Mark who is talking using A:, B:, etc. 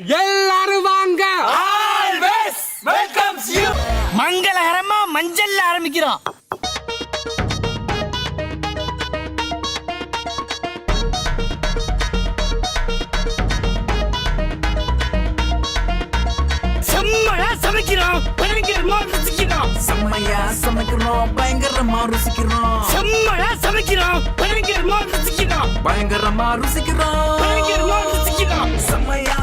A: எல்லாரும் வாங்க.
B: Always welcomes you.
C: மங்களகரமா மஞ்சள்ல ஆரம்பிக்கிறோம். செம்மையா சமைக்கிறோம், பயங்கரமா ருசிக்கிறோம்.
B: செம்மையா சமைக்கிறோம், பயங்கரமா ருசிக்கிறோம்.
C: செம்மையா சமைக்கிறோம், பயங்கரமா ருசிக்கிறோம்.
B: பயங்கரமா ருசிக்கிறோம்.
C: பயங்கரமா ருசிக்கிறோம்.
B: செம்மையா